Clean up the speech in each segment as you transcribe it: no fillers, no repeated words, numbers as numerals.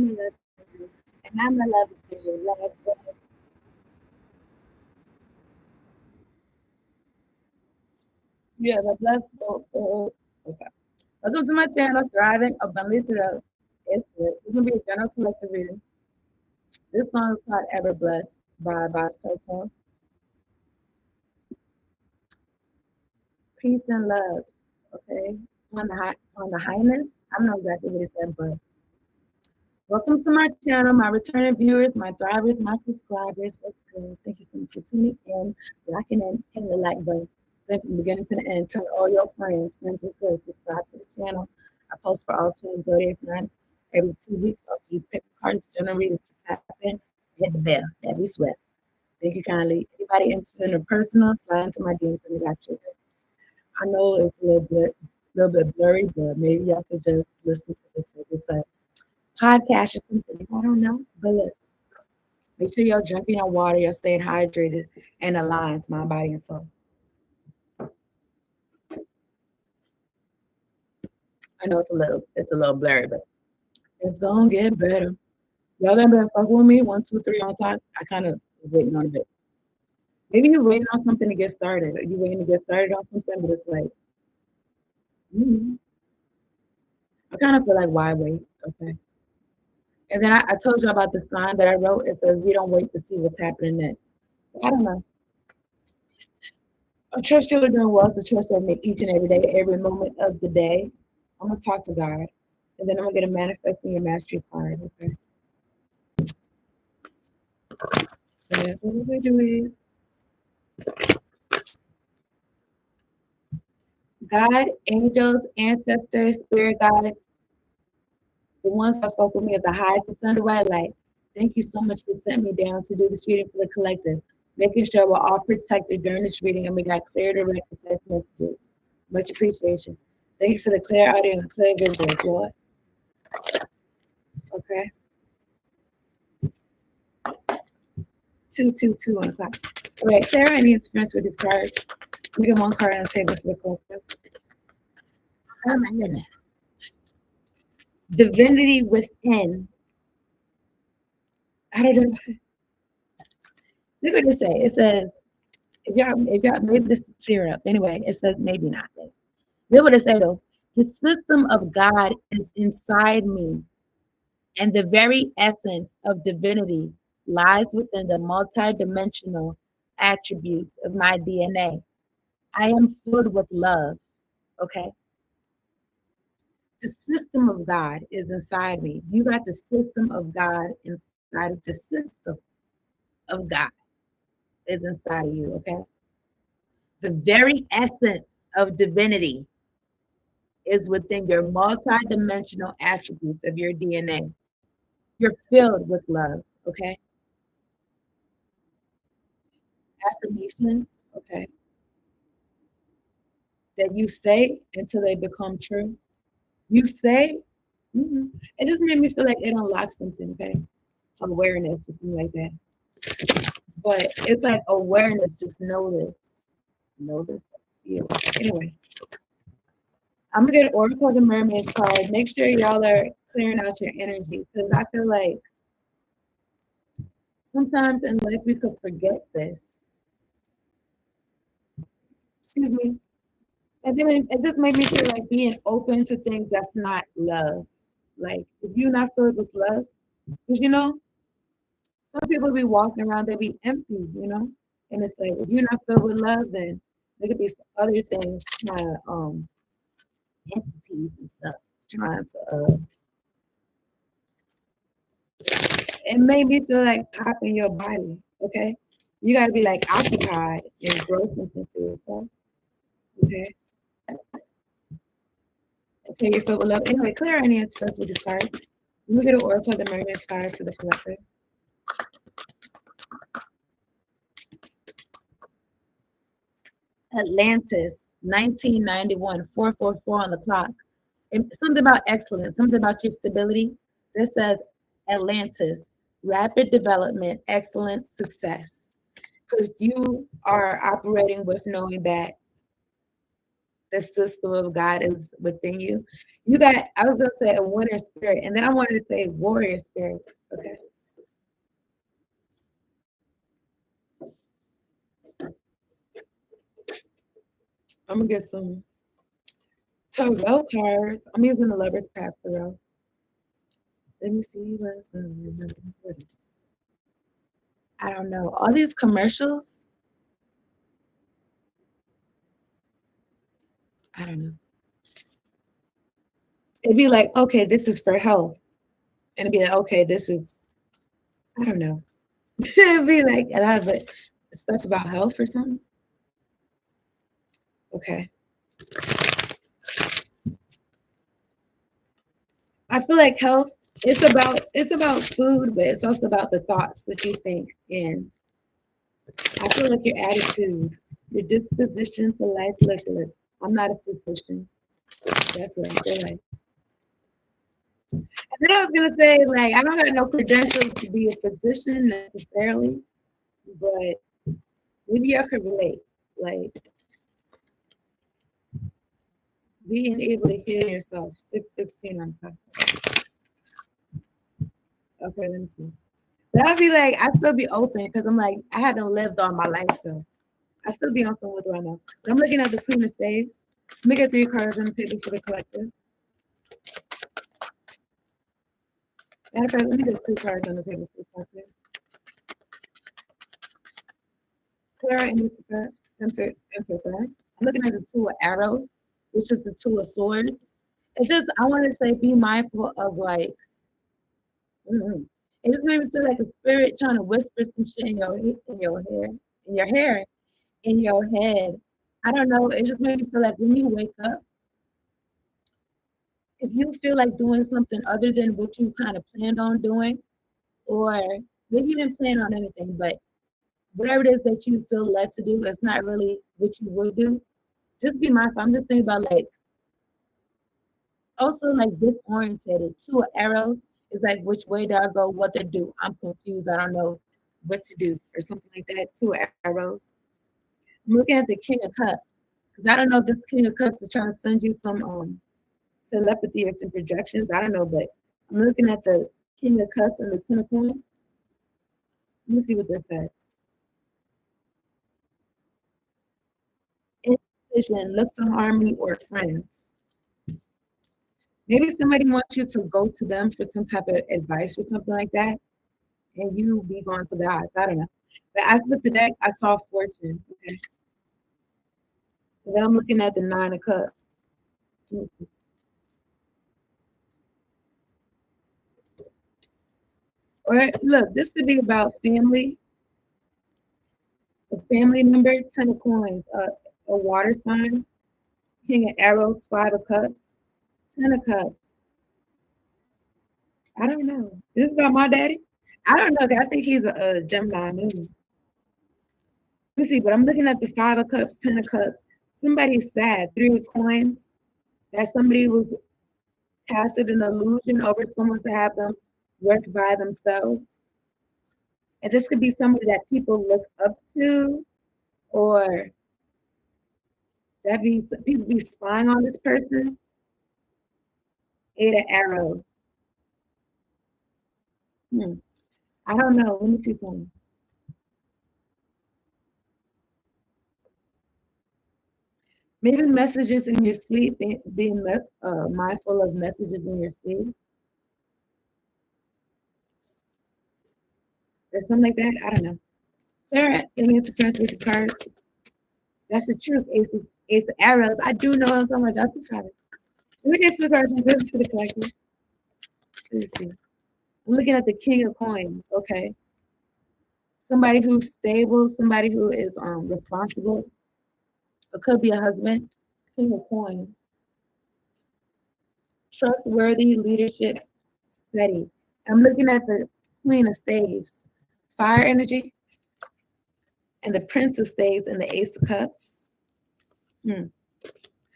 I'm in love with you. And I'm in love with you. Yeah, the blessed. What's up? Welcome to my channel, Thriving Abundantly Today. It's going to be a general collective reading. This song is called Ever Blessed by Bob Cartel. Peace and love. Okay. On the highness. I don't know exactly what it said, but welcome to my channel, my returning viewers, my thrivers, my subscribers. What's good? Thank you so much for tuning in, locking in, hitting the like button. So from the beginning to the end, tell all your friends what's good, subscribe to the channel. I post for all 12 zodiac signs every 2 weeks. Also, you pick a card, general reading to tap in, hit the bell. That'd be sweat. Thank you kindly. Anybody interested in a personal, slide into my DMs and we got you. I know it's a little bit blurry, but maybe y'all could just listen to this. It's like podcast or something. I don't know. But look, make sure you're drinking your water, you're staying hydrated and aligned to mind, body, and soul. I know it's a little blurry, but it's gonna get better. Y'all gonna better fuck with me. 1, 2, 3 on clock. I kind of was waiting on a bit. Maybe you're waiting on something to get started. Are you waiting to get started on something? But it's like, mm, I kind of feel like, why wait? Okay. And then I told you about the sign that I wrote. It says, we don't wait to see what's happening next. I don't know. I trust you're doing well. It's a choice I make each and every day, every moment of the day. I'm going to talk to God. And then I'm going to get a manifesting your mastery card. Okay. So, what we do is God, angels, ancestors, spirit guides, the ones that fuck with me at the highest and under white light. Thank you so much for sending me down to do this reading for the collective, making sure we're all protected during this reading and we got clear, direct, concise messages. Much appreciation. Thank you for the clear audio and clear visuals, Lord. Okay. 222 on the clock. Wait, Sarah, any experience with these cards? We get one card on the table for the collective. Oh my goodness. Divinity within. I don't know. Look what it says. It says, if y'all maybe this is clear up. Anyway, it says maybe not. Look what it say though. The system of God is inside me, and the very essence of divinity lies within the multidimensional attributes of my DNA. I am filled with love. Okay. The system of God is inside me. You got the system of God inside of the system of God is inside of you. Okay. The very essence of divinity is within your multidimensional attributes of your DNA. You're filled with love. Okay. Affirmations. Okay. That you say until they become true. You say, it just made me feel like it unlocks something. Okay. Awareness or something like that. But it's like awareness, just know this. Know this. Yeah. Anyway, I'm gonna get an Oracle of the Mermaid card. Make sure y'all are clearing out your energy because I feel like sometimes in life we could forget this. Excuse me. And then it just made me feel like being open to things that's not love. Like if you're not filled with love, because some people be walking around, they be empty, And it's like if you're not filled with love, then there could be some other things trying to entities and stuff trying to it made me feel like popping your body, okay? You gotta be like occupied and grow something for yourself. Okay. Okay, you're filled with love. Anyway, clear any express with this card. Look at the Oracle of the Mermaid's card for the collector. Atlantis, 1991, 444 on the clock. And something about excellence, something about your stability. This says Atlantis, rapid development, excellent success. Because you are operating with knowing that the system of God is within you. You got, I was gonna say a winter spirit, and then I wanted to say warrior spirit. Okay. I'm gonna get some tarot cards. I'm using the Lover's Path tarot. Let me see what's going on. I don't know. All these commercials, I don't know. It'd be like, okay, this is for health. And it'd be like, okay, this is, I don't know. It'd be like a lot of it, stuff about health or something. Okay. I feel like health, it's about food, but it's also about the thoughts that you think. And I feel like your attitude, your disposition to life. Look, I'm not a physician. That's what I feel like. And then I was gonna say, like, I don't got no credentials to be a physician necessarily, but maybe I could relate. Like being able to hear yourself. 616 on top. Okay, let me see. But I'll be like, I still be open because I'm like, I haven't lived all my life, so I still be on some what do I know. But I'm looking at the Queen of Staves. Let me get 3 cards on the table for the collective. Matter of fact, let me get 2 cards on the table for the collective. Clara and Lucifer, enter card. I'm looking at the 2 of arrows, which is the 2 of swords. It's just, I want to say, be mindful of like, it just made me feel like a spirit trying to whisper some shit in your hair, in your head. I don't know. It just made me feel like when you wake up, if you feel like doing something other than what you kind of planned on doing, or maybe you didn't plan on anything, but whatever it is that you feel led to do, it's not really what you would do. Just be mindful. I'm just thinking about like also like disorientated. 2 of arrows is like which way do I go? What to do? I'm confused. I don't know what to do or something like that. 2 of arrows. I'm looking at the King of Cups because I don't know if this King of Cups is trying to send you some telepathy or some projections. I don't know, but I'm looking at the King of Cups and the Ten of Coins. Let me see what this says. Indecision, look to harmony or friends. Maybe somebody wants you to go to them for some type of advice or something like that, and you be going to God. I don't know. But as with the deck, I saw fortune. Okay. And then I'm looking at the 9 of Cups. Or look, this could be about family, a family member, 10 of Coins, a water sign, King of Arrows, 5 of Cups, 10 of Cups. I don't know. This is about my daddy. I don't know. I think he's a Gemini moon. Let me see, but I'm looking at the 5 of Cups, 10 of Cups. Somebody's sad. 3 of Coins. That somebody was casted an illusion over someone to have them work by themselves. And this could be somebody that people look up to, or that be people be spying on this person. 8 of Arrows. I don't know. Let me see something. Maybe messages in your sleep, being mindful of messages in your sleep, or something like that. I don't know. Sarah, any interference with the cards? That's the truth. Ace of Arrows. I do know I'm talking about. That's the card. Let me get to the cards and give it to the collector. Let me see. I'm looking at the King of Coins. Okay. Somebody who's stable, somebody who is responsible. It could be a husband. King of Coins. Trustworthy leadership, steady. I'm looking at the Queen of Staves, fire energy, and the Prince of Staves and the Ace of Cups. I'm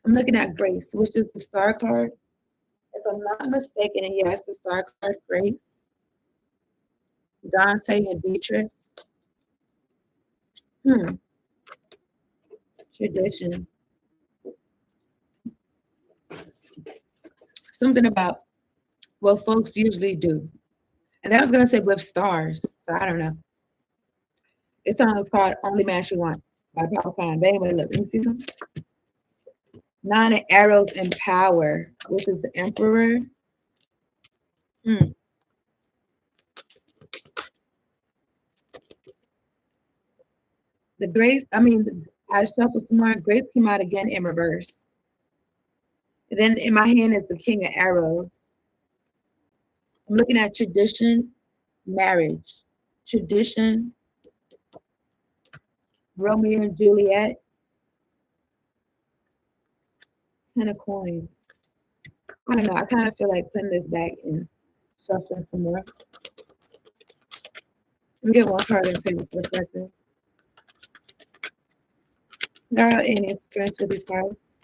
looking at Grace, which is the Star card. If I'm not mistaken, yes, the Star card, Grace, Dante, and Beatrice. Tradition. Something about what folks usually do. And then I was gonna say with stars, so I don't know. This song is called "Only Man She Want" by Popcorn. But anyway, look, let me see something. Nine of Arrows in Power, which is the Emperor. Hmm. The Grace, I mean, I shuffled some more. Grace came out again in reverse. And then in my hand is the King of Arrows. I'm looking at tradition, marriage, tradition, Romeo and Juliet, 10 of Coins. I don't know. I kind of feel like putting this back and shuffling some more. Let me get one card and take perspective. There are any experience with these cards.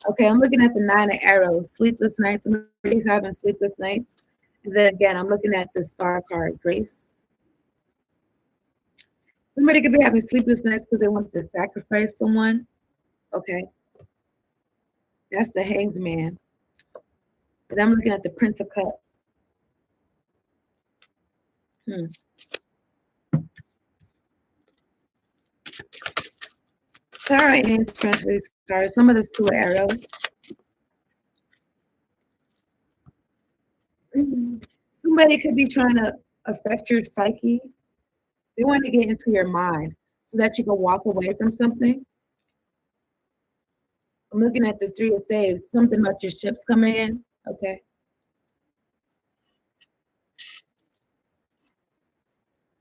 Okay, I'm looking at the Nine of Arrows, sleepless nights. Somebody's having sleepless nights. And then again, I'm looking at the Star card, Grace. Somebody could be having sleepless nights because they want to sacrifice someone. Okay, that's the Hanged Man. And I'm looking at the Prince of Cups. Hmm. All right, let's transfer these cards. Some of this Two of Arrows. Somebody could be trying to affect your psyche. They want to get into your mind so that you can walk away from something. I'm looking at the Three of Saves. Something about your ships coming in. Okay.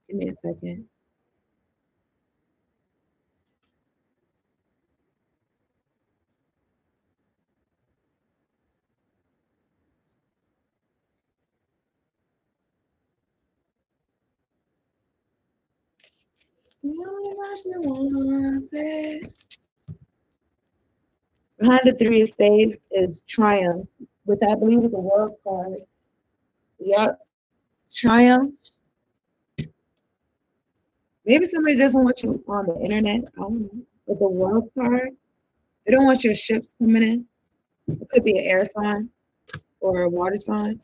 Give me a second. The only one she wants it. Behind the Three of Saves is Triumph, which I believe is a world card. Yep. Triumph. Maybe somebody doesn't want you on the internet. I don't know. With the world card, they don't want your ships coming in. It could be an air sign or a water sign.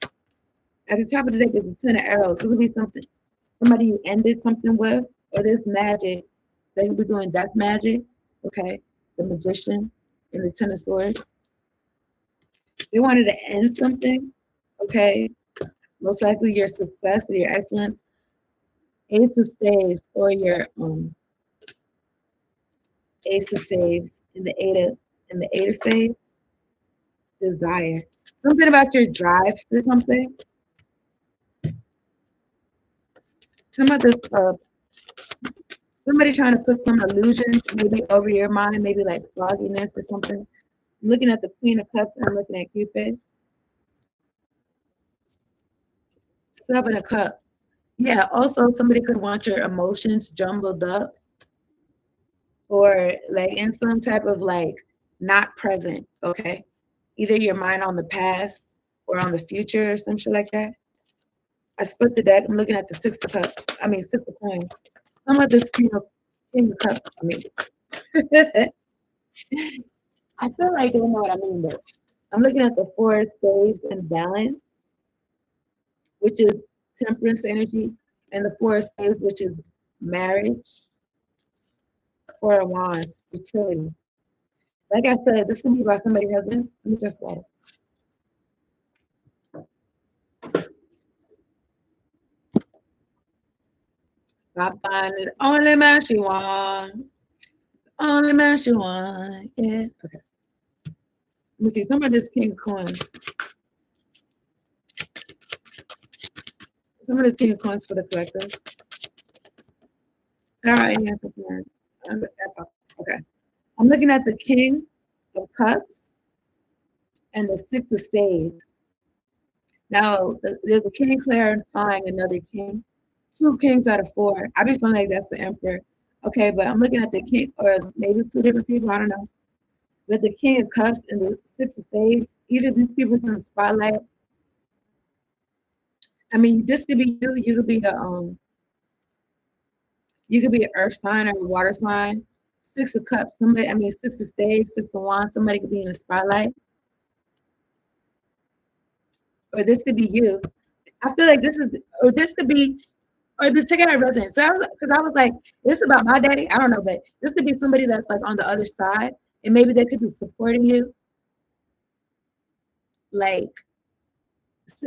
At the top of the deck is a 10 of Arrows. It could be something, somebody you ended something with, or this magic. They could be doing death magic. Okay. The Magician and the 10 of Swords. They wanted to end something. Okay. Most likely your success or your excellence. Ace of Staves or your Ace of Staves and the Eight of Staves. Desire. Something about your drive for something. Some of this somebody trying to put some illusions maybe over your mind, maybe like fogginess or something. I'm looking at the Queen of Cups and I'm looking at Cupid. 7 of Cups. Yeah, also somebody could want your emotions jumbled up or like in some type of like not present, okay? Either your mind on the past or on the future or some shit like that. I split the deck. I'm looking at the 6 of Cups. I mean, 6 of Coins. Some of this King of Cups. I mean, I feel like they know what I mean, but I'm looking at the 4 of Staves and Balance, which is temperance energy, and the 4 of Staves, which is marriage. 4 of Wands, fertility. Like I said, this can be about somebody's husband. Let me just let it. I find it only man she want. Only man she want. Yeah. Okay. Let me see. Somebody's King of Coins. Somebody's King of Coins for the collective. All right. Yeah, that's all. Okay. I'm looking at the King of Cups and the 6 of Spades. Now, there's a king clarifying another king. 2 kings out of 4. I be feeling like that's the emperor. Okay, but I'm looking at the king, or maybe it's 2 different people. I don't know. But the King of Cups and the 6 of Spades, either these people's in the spotlight. I mean, this could be you. You could be an earth sign or a water sign. 6 of Cups. Somebody. I mean, 6 of Spades, 6 of Wands. Somebody could be in the spotlight. or this could be you. I feel like this is, or this could be, or the ticket I resonate. So because I was like, this is about my daddy. I don't know, but this could be somebody that's like on the other side, and maybe they could be supporting you, like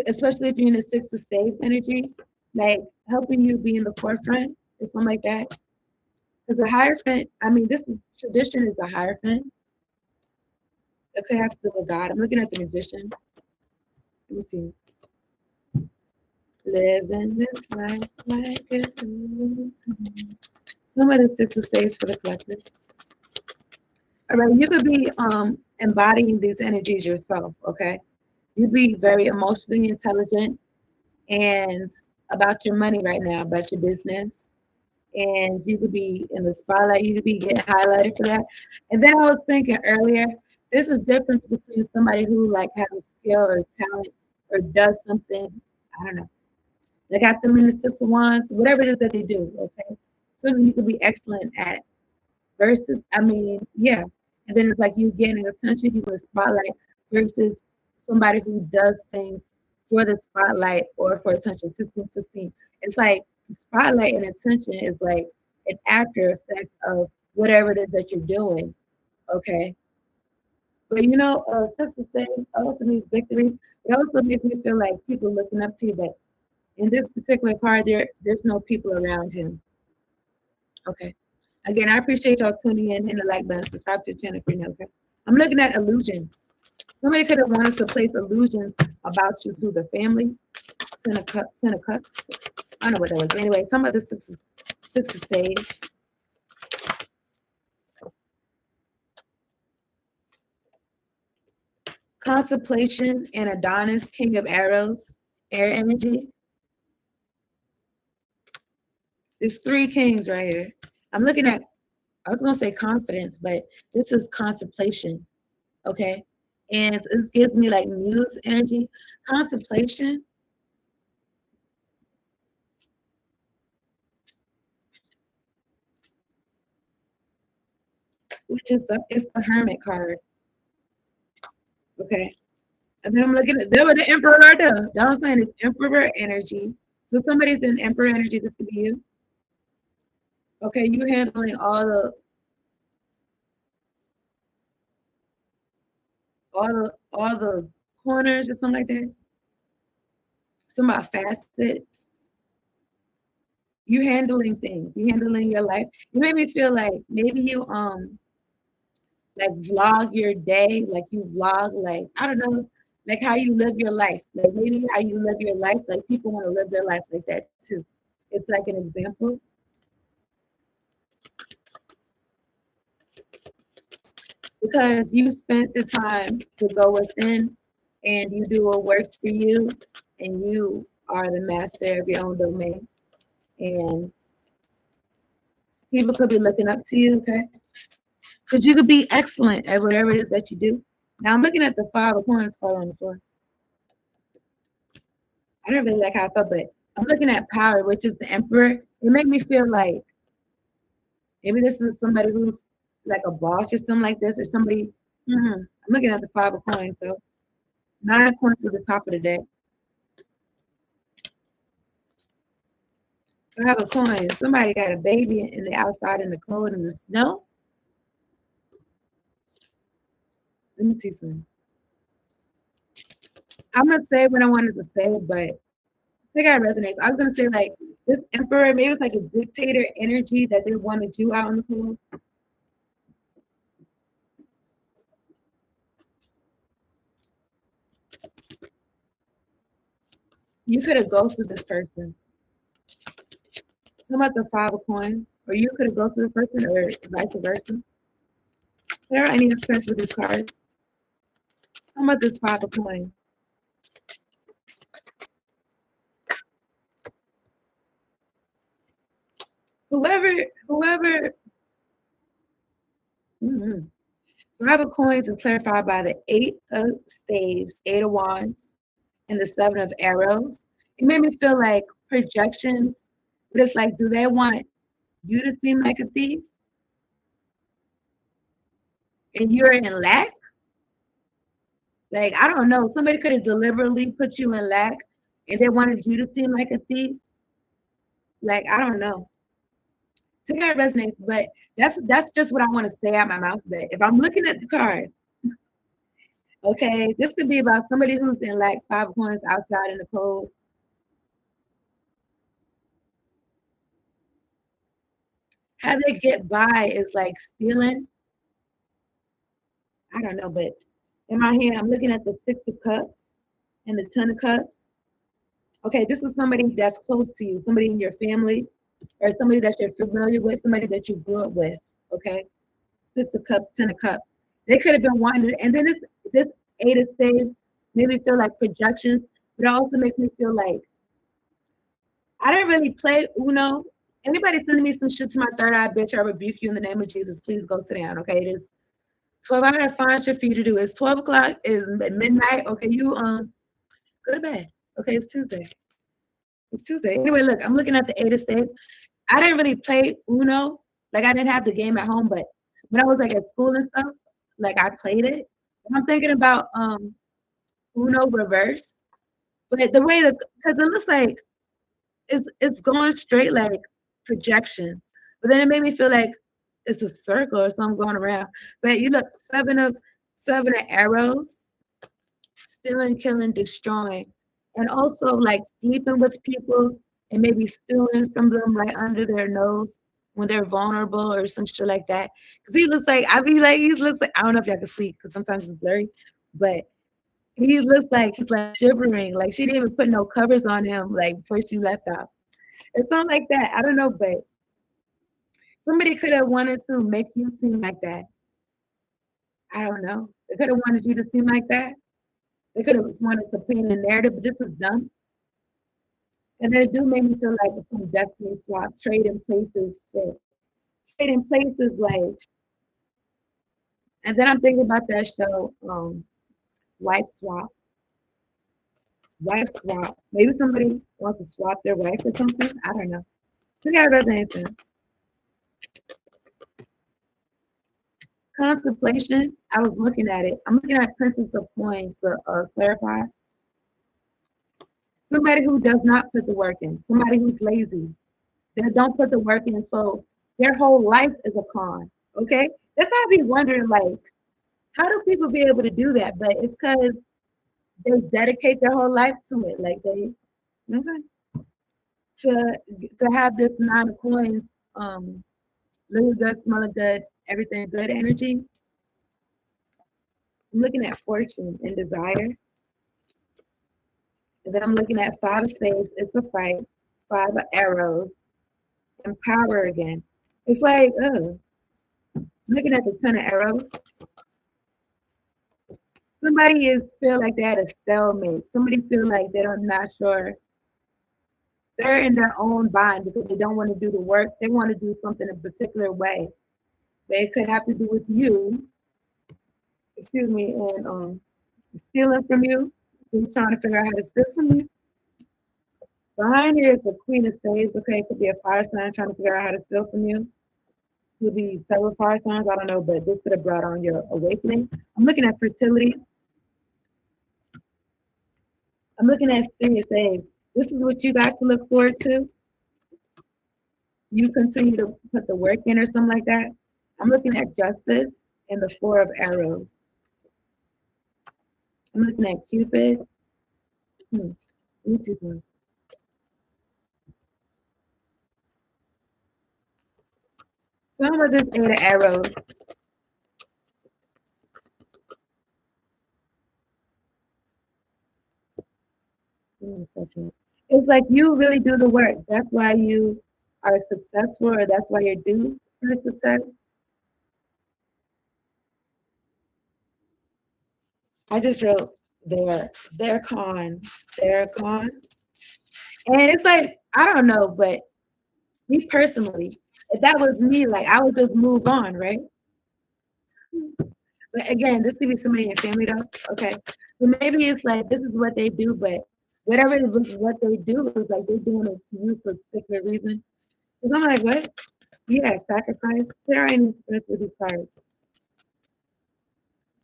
especially if you're in the six of spades energy, like helping you be in the forefront or something like that. Because the Hierophant, I mean, this is tradition is the Hierophant. It could have to do with God. I'm looking at the Magician. Let me see. Living this life like it's some of the six of spades for the collective. All right, you could be embodying these energies yourself, okay? You'd be very emotionally intelligent and about your money right now, about your business. And you could be in the spotlight, you could be getting highlighted for that. And then I was thinking earlier, there's a difference between somebody who like has a skill or talent or does something, I don't know. They got them in the six of wands, whatever it is that they do, okay? Something you could be excellent at versus, I mean, yeah. And then it's like you getting attention, you in the spotlight versus somebody who does things for the spotlight or for attention. 1616. It's like the spotlight and attention is like an after effect of whatever it is that you're doing. Okay. But you know, such a thing also means victory. It also makes me feel like people looking up to you, but in this particular card, there's no people around him. Okay. Again, I appreciate y'all tuning in the like button, subscribe to the channel if you're new, okay? I'm looking at illusions. Somebody could have wanted to place illusions about you to the family. Ten of cups. I don't know what that was. Anyway, some of the six of spades. Contemplation and Adonis, King of Arrows, air energy. There's three kings right here. I'm looking at, I was going to say confidence, but this is contemplation. Okay. And this gives me like muse energy. Contemplation. Which is it's the Hermit card. Okay. And then I'm looking at there with the Emperor right there. That's what I'm saying, it's Emperor energy. So somebody's in Emperor energy, this could be you. Okay, you handling all the corners or something like that. Some about facets. You handling things. You handling your life. You made me feel like maybe you like vlog your day, like you vlog, like I don't know, like how you live your life, like maybe how you live your life, like people want to live their life like that too. It's like an example because you spent the time to go within and you do what works for you and you are the master of your own domain and people could be looking up to you, okay? Because you could be excellent at whatever it is that you do. Now I'm looking at the five of coins fall on the floor. I don't really like how I felt, but I'm looking at power, which is the emperor. It made me feel like maybe this is somebody who's like a boss or something like this, or somebody. I'm looking at the five of coins, so 9 coins to the top of the deck. Five of coins. Somebody got a baby in the outside in the cold in the snow. Let me see something. I'm gonna say what I wanted to say, but I think I resonates. I was gonna say like this emperor, maybe it's like a dictator energy that they wanted you out in the cold. You could have ghosted this person. Some about the five of coins, or you could have ghosted this person, or vice versa. There are any experience with these cards. Some about this five of coins. Whoever. Mm-hmm. Five of coins is clarified by the eight of staves, eight of wands, and the seven of arrows. It made me feel like projections, but it's like, do they want you to seem like a thief and you're in lack? Like, I don't know. Somebody could have deliberately put you in lack and they wanted you to seem like a thief. Like, I don't know. To me, it resonates, but that's just what I want to say out my mouth. But if I'm looking at the cards, okay, this could be about somebody who's in like 5 coins outside in the cold. How they get by is like stealing. I don't know, but in my hand, I'm looking at the 6 of Cups and the 10 of Cups. Okay, this is somebody that's close to you, somebody in your family, or somebody that you're familiar with, somebody that you grew up with. Okay, 6 of Cups, 10 of Cups. They could have been wanting, and then this 8 of Spades made me feel like projections, but it also makes me feel like I didn't really play Uno. Anybody sending me some shit to my third eye, bitch, I rebuke you in the name of Jesus. Please go sit down. Okay, it is 12. I gotta find shit for you to do. It's 12 o'clock. It's midnight. Okay, you go to bed. Okay, it's Tuesday. It's Tuesday. Anyway, look, I'm looking at the 8 of Spades. I didn't really play Uno. Like I didn't have the game at home, but when I was like at school and stuff, like I played it. And I'm thinking about Uno reverse. But the way that because it looks like it's going straight like projections. But then it made me feel like it's a circle or something going around. But you look, seven of arrows, stealing, killing, destroying, and also like sleeping with people and maybe stealing from them right under their nose when they're vulnerable or some shit like that. Because he looks like he looks like I don't know if y'all can see because sometimes it's blurry, but he looks like he's like shivering, like she didn't even put no covers on him like before she left out. It's something like that. I don't know, but somebody could have wanted to make you seem like that. I don't know. They could have wanted you to seem like that. They could have wanted to paint a narrative, but this is dumb. And then it do make me feel like it's some destiny swap, trading places, shit. Trading places, like, and then I'm thinking about that show, Wife Swap. Wife Swap. Maybe somebody wants to swap their wife or something. I don't know. You got resonance. Contemplation. I was looking at it. I'm looking at Princess of Coins to clarify. Somebody who does not put the work in. Somebody who's lazy. They don't put the work in, so their whole life is a con. Okay, that's how I be wondering, like, how do people be able to do that? But it's because they dedicate their whole life to it. Like they, you know to have this 9 of Coins, living good, smelling good, everything good energy. I'm looking at fortune and desire. And then I'm looking at 5 of Spades, it's a fight, 5 of Arrows, and power again. It's like, looking at the 10 of Arrows. Somebody is feel like they had a stalemate. Somebody feel like they're not sure. They're in their own bind because they don't want to do the work. They want to do something a particular way. But it could have to do with you, excuse me, and stealing from you. You're trying to figure out how to steal from you. Behind here is the Queen of Spades. Okay, it could be a fire sign trying to figure out how to steal from you. Could be several fire signs. I don't know, but this could have brought on your awakening. I'm looking at fertility. I'm looking at 3 of Spades. This is what you got to look forward to. You continue to put the work in or something like that. I'm looking at Justice and the 4 of Arrows. I'm looking at Cupid. Let me see something. Some of this 8 of Arrows. It's like you really do the work. That's why you are successful, or that's why you're due for success. I just wrote their cons, their con. And it's like, I don't know, but me personally, if that was me, like I would just move on, right? But again, this could be somebody in your family though. Okay. So maybe it's like this is what they do, but whatever it was what they do is like they're doing it to you for a particular reason. Because I'm like, what? Yeah, sacrifice. There ain't expressed with these cards.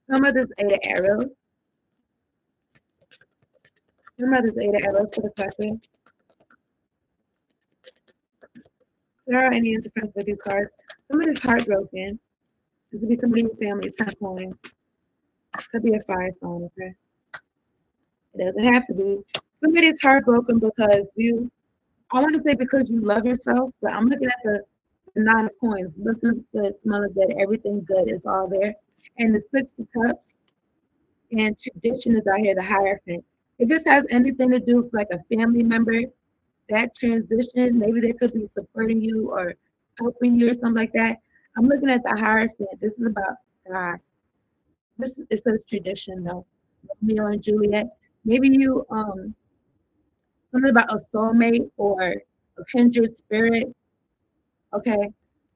Some of this 8 of Arrows. Some others Eight of Arrows for the collective. There are any interference with these cards. Somebody's heartbroken. This could be somebody in your family, 10 points. Could be a fire sign, okay? It doesn't have to be. Somebody's heartbroken because I want to say because you love yourself, but I'm looking at the Nine of Coins. Looking good, smelling good, everything good is all there. And the Six of Cups and tradition is out here, the Hierophant. If this has anything to do with like a family member, that transition, maybe they could be supporting you or helping you or something like that. I'm looking at the Hierophant. This is about God. It says tradition though. Romeo and Juliet. Maybe you something about a soulmate or a kindred spirit. Okay.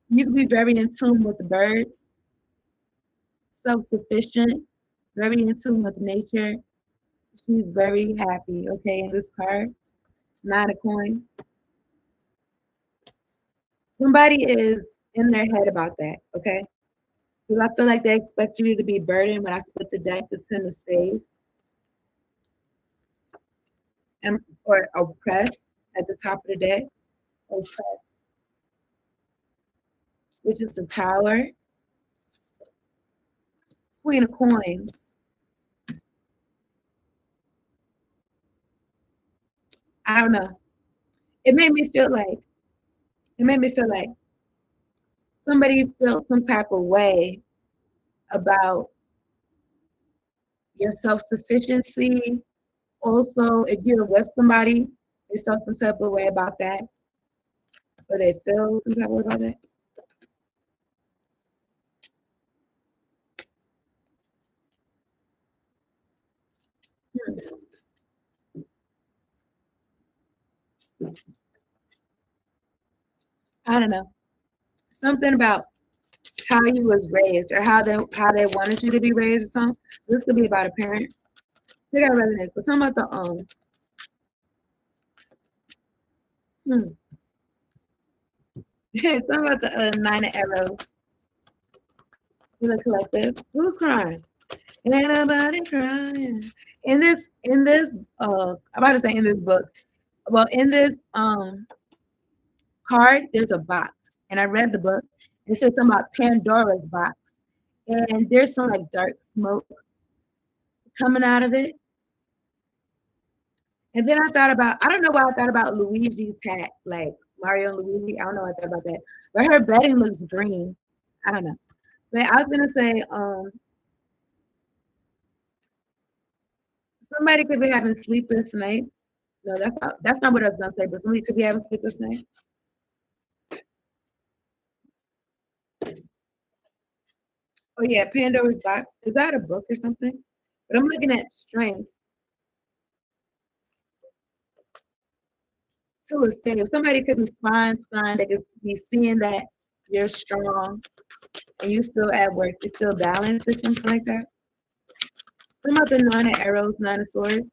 You can be very in tune with the birds, self-sufficient, very in tune with nature. She's very happy, okay, in this card. Nine of Coins. Somebody is in their head about that, okay? Because I feel like they expect you to be burdened when I split the deck, the Ten of Staves. Or oppressed at the top of the deck. Oppressed, which is the Tower. Queen of Coins. I don't know. It made me feel like somebody felt some type of way about your self-sufficiency. Also, if you're with somebody, they felt some type of way about that, or they feel some type of way about that. I don't know. Something about how you was raised or how they wanted you to be raised or something. This could be about a parent. They got resonance, but something about the something about the Nine of Arrows. The collective. Who's crying? Ain't nobody crying. I'm about to say in this book. Well, in this card, there's a box. And I read the book. It says something about Pandora's box. And there's some like dark smoke coming out of it. And then I don't know why I thought about Luigi's hat, like Mario and Luigi. I don't know why I thought about that. But her bedding looks green. I don't know. But I was gonna say, somebody could be having sleepless nights. No, that's not what I was gonna say, but somebody could be having sleepless nights. Oh yeah, Pandora's box. Is that a book or something? But I'm looking at strength. To a state. If somebody could be fine, they could be seeing that you're strong and you still at work, you're still balanced or something like that. Some of the Nine of Arrows, Nine of Swords.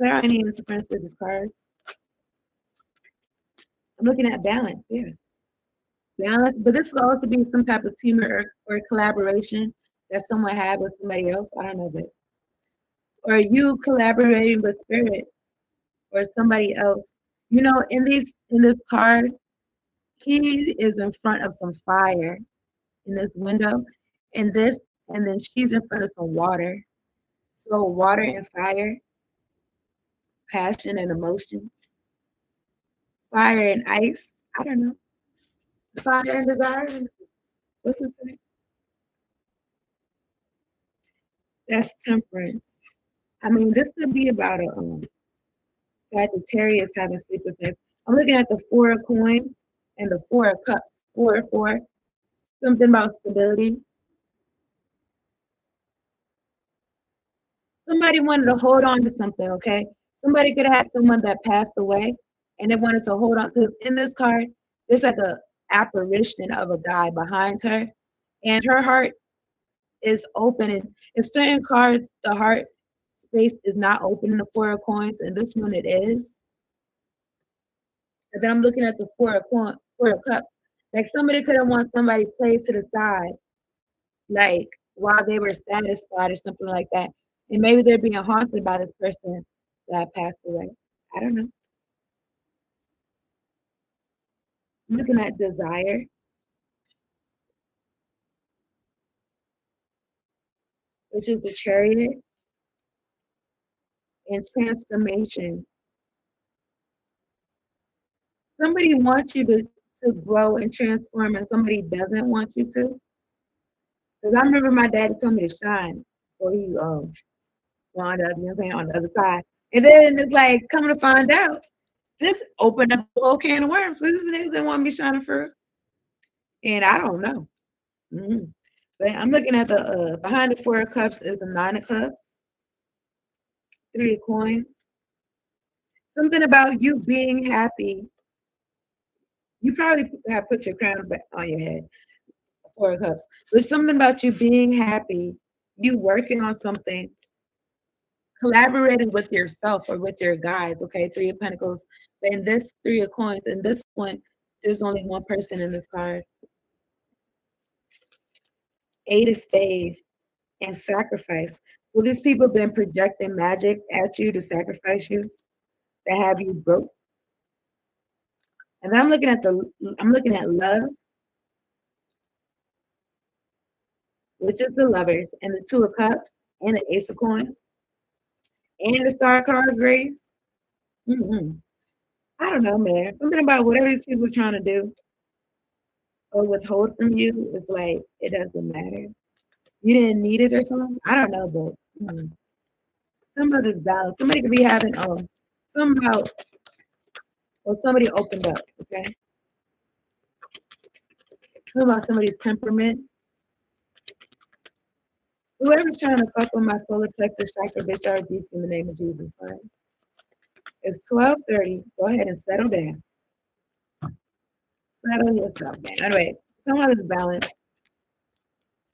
There are any interference with these cards. I'm looking at balance, yeah. Balance, but this could also be some type of team or collaboration that someone had with somebody else. I don't know, but or you collaborating with spirit or somebody else. You know, in this card, he is in front of some fire in this window, and then she's in front of some water. So water and fire, passion and emotions, fire and ice. I don't know. Fire and desire. What's this? That's temperance. I mean, this could be about a Sagittarius having sleepless nights. I'm looking at the Four of Coins and the Four of Cups. Four. Something about stability. Somebody wanted to hold on to something, okay? Somebody could have had someone that passed away and they wanted to hold on because in this card, there's like a apparition of a guy behind her, and her heart is open. And in certain cards, the heart space is not open in the Four of Coins, and this one it is. And then I'm looking at the Four of Cups. Like somebody could have want somebody played to the side, like while they were satisfied or something like that. And maybe they're being haunted by this person that passed away. I don't know. I'm looking at desire, which is the chariot, and transformation. Somebody wants you to grow and transform, and somebody doesn't want you to. Because I remember my daddy told me to shine before he wound up, you know what I'm saying, on the other side. And then it's like, coming to find out, this opened up a whole can of worms. So this niggas didn't want me shining for, and I don't know. Mhm. But I'm looking at the behind the 4 of cups is the 9 of cups, 3 of coins. Something about you being happy. You probably have put your crown back on your head, 4 of cups. But something about you being happy, you working on something, collaborating with yourself or with your guides. Okay, 3 of pentacles. But in this 3 of coins, in this one, there's only one person in this card. 8 of spades and sacrifice. So these people been projecting magic at you to sacrifice you, to have you broke. And then I'm looking at love, which is the lovers, and the 2 of cups, and the ace of coins, and the star card grace. Mm-hmm. I don't know, man. Something about whatever these people are trying to do or withhold from you is like it doesn't matter. You didn't need it or something. I don't know, but some of this balance. Somebody could be having somehow or somebody opened up. Okay, something about somebody's temperament. Whoever's trying to fuck with my solar plexus chakra, bitch, I rebuke in the name of Jesus. All right. It's 12:30. Go ahead and settle down. Settle yourself down. Anyway, somehow this balance.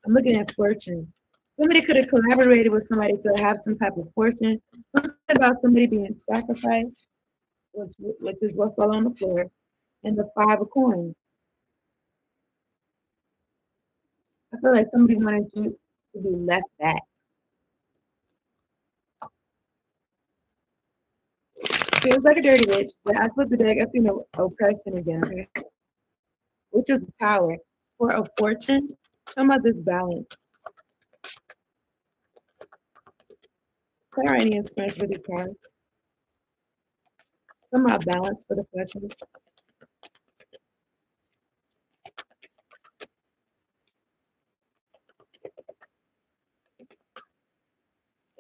I'm looking at fortune. Somebody could have collaborated with somebody to have some type of fortune. Something about somebody being sacrificed, which is what fell on the floor, and the 5 of coins. I feel like somebody wanted you to be left back. Feels like a dirty bitch, but I split the deck. I see no oppression again, okay? Which is the tower. 4 of fortune. Talking about this balance. Clear any experience with these cards. Somehow balance for the fortune.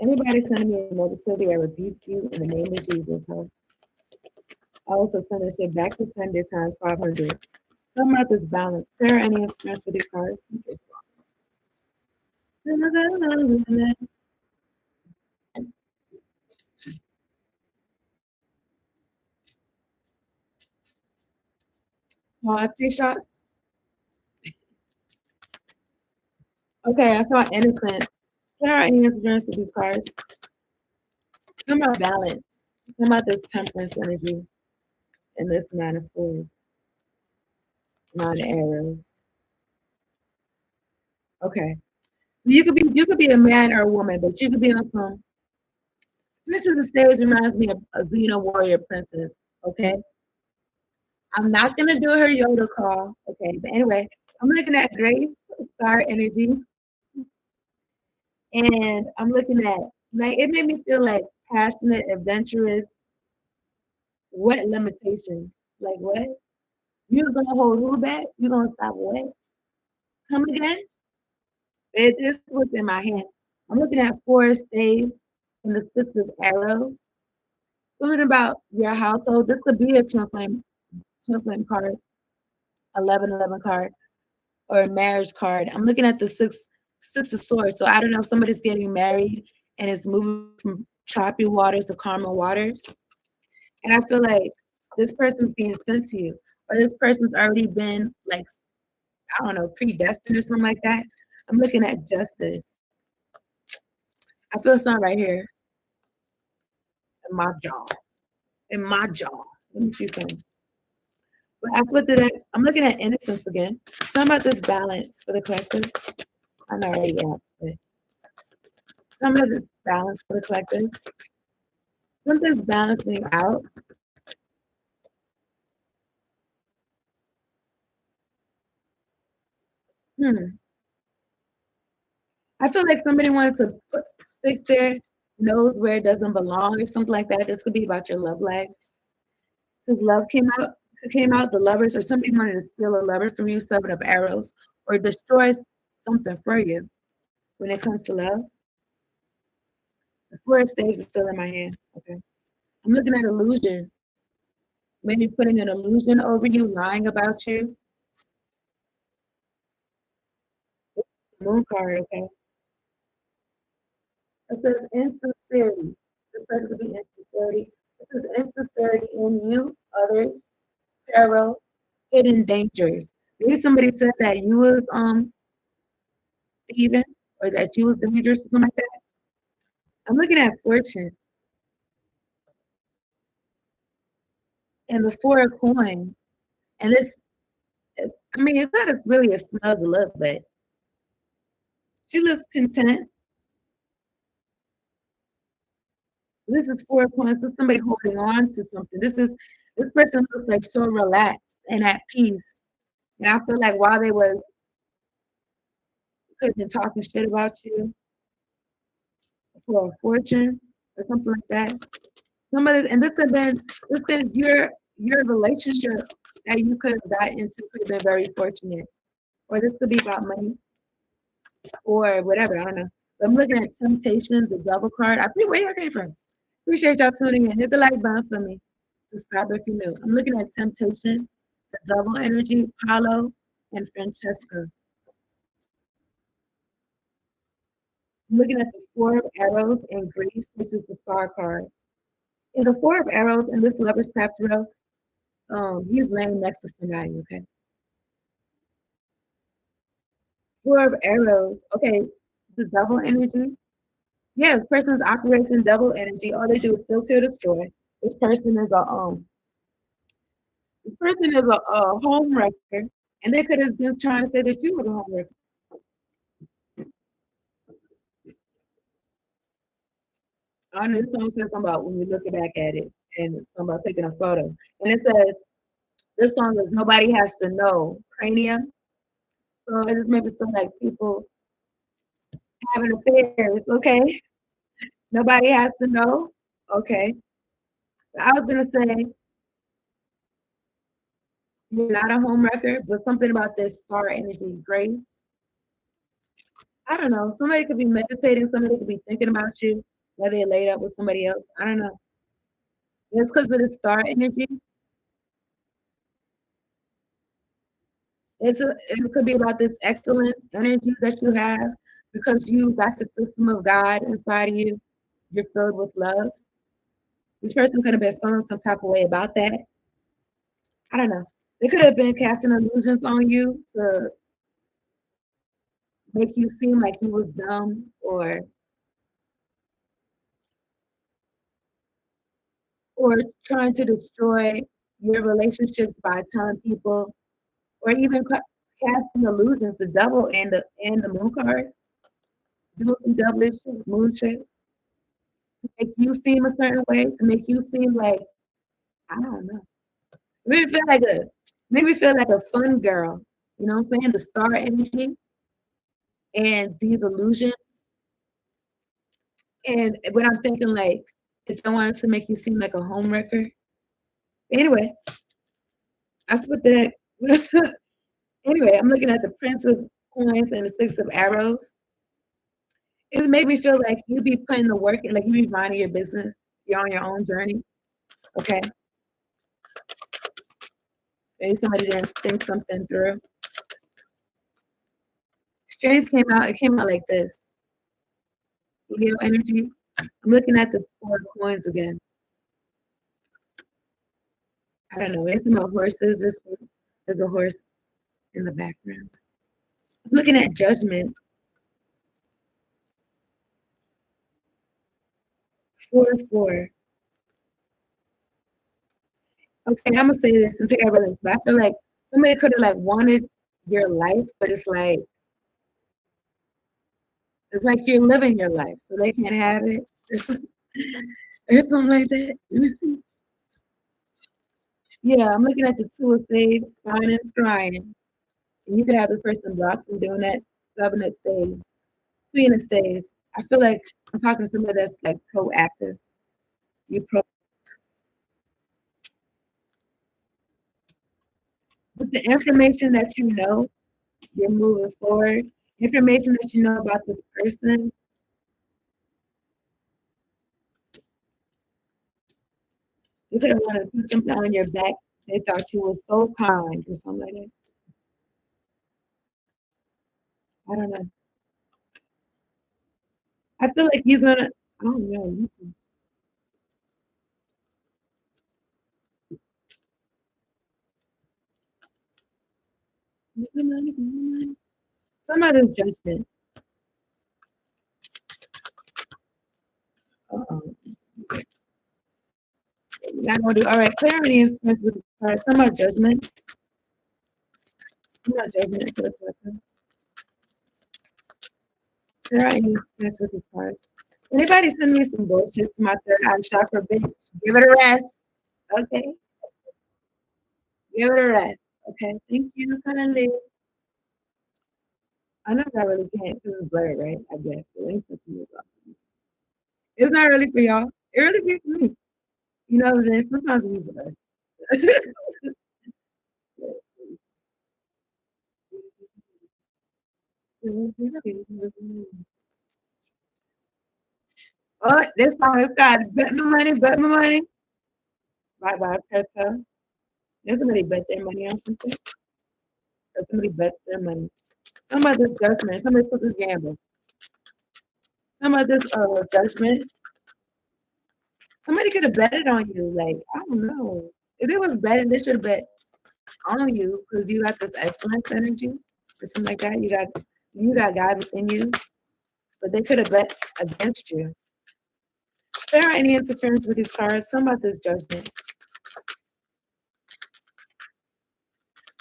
Anybody sending me a negativity, I rebuke you in the name of Jesus. Huh? I also send this shit back to sender times 500. Something about this balance. Clear any experience with these cards. T-shots. Okay, I saw innocence. Clear any experience with these cards. Something about balance. Something about this temperance energy and this 9 of swords. 9 arrows. Okay. You could be a man or a woman, but you could be on some. Princess of Stairs reminds me of a Xena warrior princess. Okay. I'm not gonna do her Yoda call. Okay, but anyway, I'm looking at Grace Star Energy, and I'm looking at like it made me feel like passionate, adventurous. What limitations? Like what? You was gonna hold who back? You gonna stop what? Come again? This was in my hand. I'm looking at 4 staves and the 6 of arrows. Something about your household. This could be a twin flame card, 1111 card, or a marriage card. I'm looking at the six of swords. So I don't know if somebody's getting married and it's moving from choppy waters to calmer waters. And I feel like this person's being sent to you, or this person's already been like, I don't know, predestined or something like that. I'm looking at justice. I feel something right here in my jaw. In my jaw. Let me see something. But I put that I'm looking at innocence again. Something about this balance for the collective. I'm already out, but some of this balance for the collective. Something's balancing out. Hmm. I feel like somebody wanted to stick their nose where it doesn't belong or something like that. This could be about your love life. Because love came out, the lovers, or somebody wanted to steal a lover from you, 7 of arrows, or destroy something for you when it comes to love. The 4 of staves is still in my hand. Okay. I'm looking at illusion. Maybe putting an illusion over you, lying about you. Moon card, okay. It says insincerity. This person could be insincerity. It says insincerity in you, others, peril, hidden dangers. Maybe somebody said that you was thieving or that you was dangerous or something like that. I'm looking at fortune and the 4 of coins. And this, I mean, it's not really a snug look, but she looks content. This is 4 of coins. This is somebody holding on to something. This person looks like so relaxed and at peace. And I feel like while they was could have been talking shit about you for a fortune or something like that. Somebody, and this could your relationship that you could have got into could have been very fortunate, or this could be about money or whatever. I don't know. But I'm looking at temptation, the double card. I think where y'all came from. Appreciate y'all tuning in. Hit the like button for me. Subscribe if you're new. I'm looking at temptation, the double energy, Paulo, and Francesca. I'm looking at the 4 of arrows in Greece, which is the star card. In the 4 of arrows in this lover's tap tarot, he's laying next to somebody, okay? 4 of arrows, okay, the double energy. Yeah, this person operates in double energy. All they do is still kill, destroy. This person is a home wrecker, and they could have been trying to say that you was a home wrecker. I know this song says something about when you look back at it, and it's something about taking a photo. And it says this song is nobody has to know cranium. So it just made me feel like people having affairs, okay? Nobody has to know. Okay. I was gonna say you're not a home wrecker, but something about this star energy, grace. I don't know. Somebody could be meditating, somebody could be thinking about you, whether they laid up with somebody else. I don't know. It's because of the star energy. It could be about this excellence energy that you have because you got the system of God inside of you. You're filled with love. This person could have been feeling some type of way about that. I don't know. They could have been casting illusions on you to make you seem like you was dumb or trying to destroy your relationships by telling people or even casting illusions, the devil and the moon card, doing some devilish shit, moon shit, to make you seem a certain way, to make you seem like I don't know. Maybe feel like a fun girl. You know what I'm saying? The star energy and these illusions. And when I'm thinking like if I wanted to make you seem like a home wrecker. Anyway, I split that. Anyway, I'm looking at the Prince of Coins and the 6 of arrows. It made me feel like you be putting the work in, like you be minding your business. You're on your own journey. Okay. Maybe somebody didn't think something through. Strange came out, it came out like this. Leo energy. I'm looking at the 4 of coins again. I don't know. It's about horses. There's a horse in the background. I'm looking at judgment. 4 of 4. Okay, I'm gonna say this and take over this, but I feel like somebody could have like wanted your life, but it's like you're living your life, so they can't have it. or something like that. Let me see. Yeah, I'm looking at the two of spades, spine and scrying. And you could have this person blocked from doing that. Seven of spades, queen of spades. I feel like I'm talking to somebody that's like proactive. You pro with the information that you know, you're moving forward. Information that you know about this person, you could have wanted to put something on your back. They thought you were so kind or something like that. I don't know. I feel like you're gonna. I don't know. Listen. Some of this judgment. Uh-oh. Not gonna do all right. Clarity and express with the card. Some of judgment. Some of judgment for the person. Clarity and express with the cards. Anybody send me some bullshit to my third eye chakra, bitch? Give it a rest. Okay. Give it a rest. Okay. Thank you, kindly. I know I really can't because it's blurred, right? I guess the link is moved up. It's not really for y'all. It really be for me. You know what I'm saying? Sometimes we blur. Oh, this song is got bet my money, bet my money. Bye bye, cartel. There's somebody bet their money on something, or somebody bets their money. Some of this judgment, somebody took a gamble. Some of this judgment, somebody could have betted on you. Like, I don't know. If it was betting, they should have bet on you because you got this excellence energy or something like that. You got God within you, but they could have bet against you. If there are any interference with these cards, some of this judgment.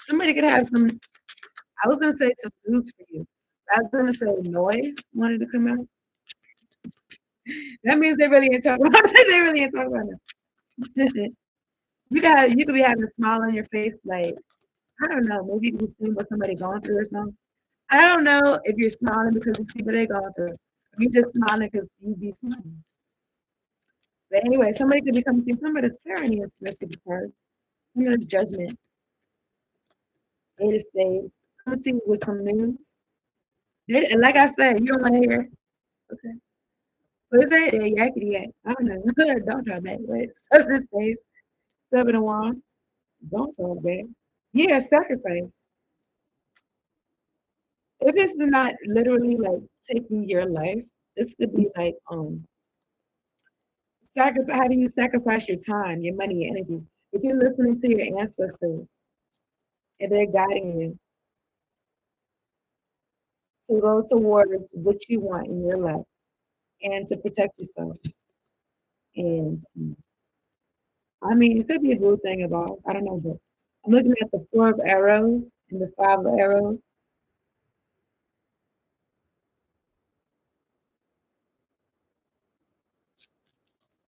Somebody could have some. I was gonna say some news for you. I was gonna say noise wanted to come out. That means they really ain't talking about it. They really ain't talking about it. You could be having a smile on your face, like I don't know, maybe you can see what somebody going through or something. I don't know if you're smiling because you see what they're going through. You just smiling because you be smiling. But anyway, somebody could be coming to you. Somebody's clarity is risk of the cards. Somebody's judgment. Eight of spades. Coming to you with some news. And like I said, you don't want to hear. Okay. What is that? Yeah, yakety yak. I don't know. Don't try back. Wait. Seven of spades. Seven of wands. Don't talk back. Yeah, sacrifice. If it's not literally like taking your life, this could be like sacrifice. How do you sacrifice your time, your money, your energy? If you're listening to your ancestors and they're guiding you to go towards what you want in your life and to protect yourself. And I mean, it could be a good thing about, I don't know, but I'm looking at the four of arrows and the five of arrows.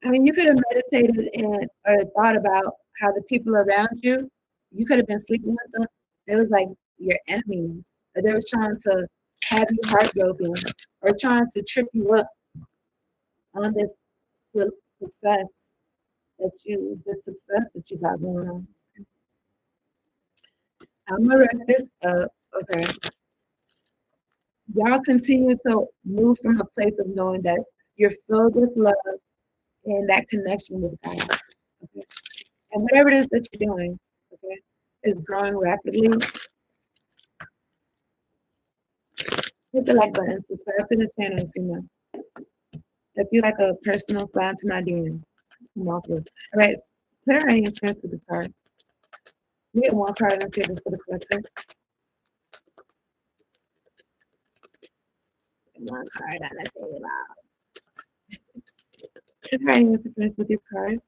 I mean, you could have meditated and or thought about how the people around you, you could have been sleeping with them. They was like your enemies, or they was trying to have you heartbroken, or trying to trip you up on this success the success that you got going on. I'm gonna wrap this up. Okay, y'all continue to move from a place of knowing that you're filled with love and that connection with God. Okay, and whatever it is that you're doing, okay, is growing rapidly. Hit the like button, subscribe to the channel if you know. If you like a personal slide to my DMs, come on through. All right, clear any interest with the card. We get one card and save it for the collector. One card on the table. Is there any interference with your card?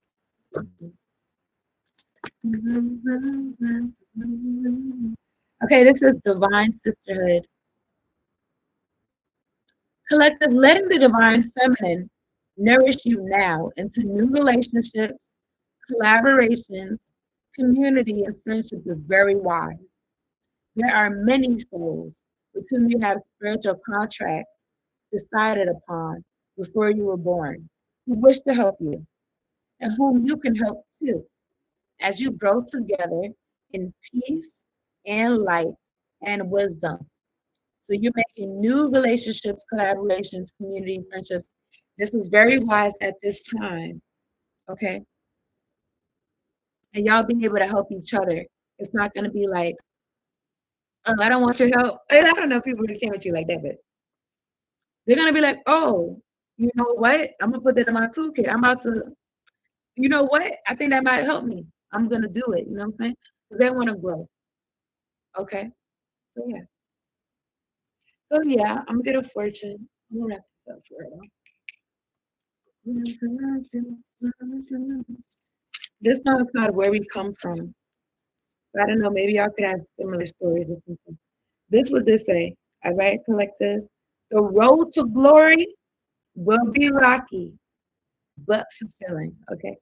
Okay, this is Divine Sisterhood. Collective, letting the divine feminine nourish you now into new relationships, collaborations, community, and friendships is very wise. There are many souls with whom you have spiritual contracts decided upon before you were born, who wish to help you and whom you can help too as you grow together in peace and light and wisdom. So you're making new relationships, collaborations, community, friendships. This is very wise at this time, okay? And y'all being able to help each other. It's not going to be like, oh, I don't want your help. And I don't know if people really came at you like that, but they're going to be like, oh, you know what? I'm going to put that in my toolkit. I'm about to, you know what? I think that might help me. I'm going to do it. You know what I'm saying? Because they want to grow. Okay. So, yeah. So, yeah, I'm going to get a fortune. I'm going to wrap this up for real. This song is called Where We Come From. So I don't know, maybe y'all could have similar stories or something. This would this say, all right, collective. The road to glory will be rocky, but fulfilling. Okay.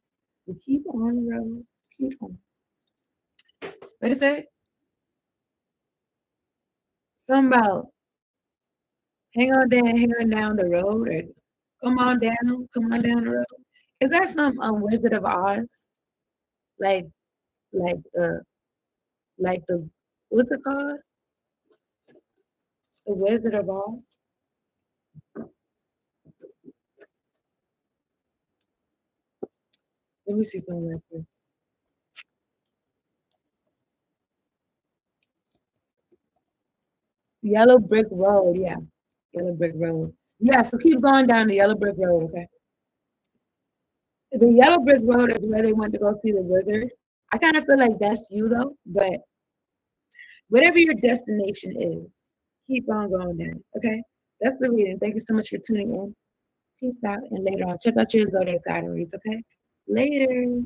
So keep on the road. Keep on. What is it? Something about hang on down the road, or come on down the road. Is that some Wizard of Oz? Like like the what's it called? The Wizard of Oz? Let me see something like this. Yellow brick road, yeah. Yellow brick road. Yeah, so keep going down the yellow brick road, okay? The yellow brick road is where they went to go see the wizard. I kind of feel like that's you though, but whatever your destination is, keep on going down, okay? That's the reading. Thank you so much for tuning in. Peace out, and later on, check out your zodiac sign reads, okay? Later.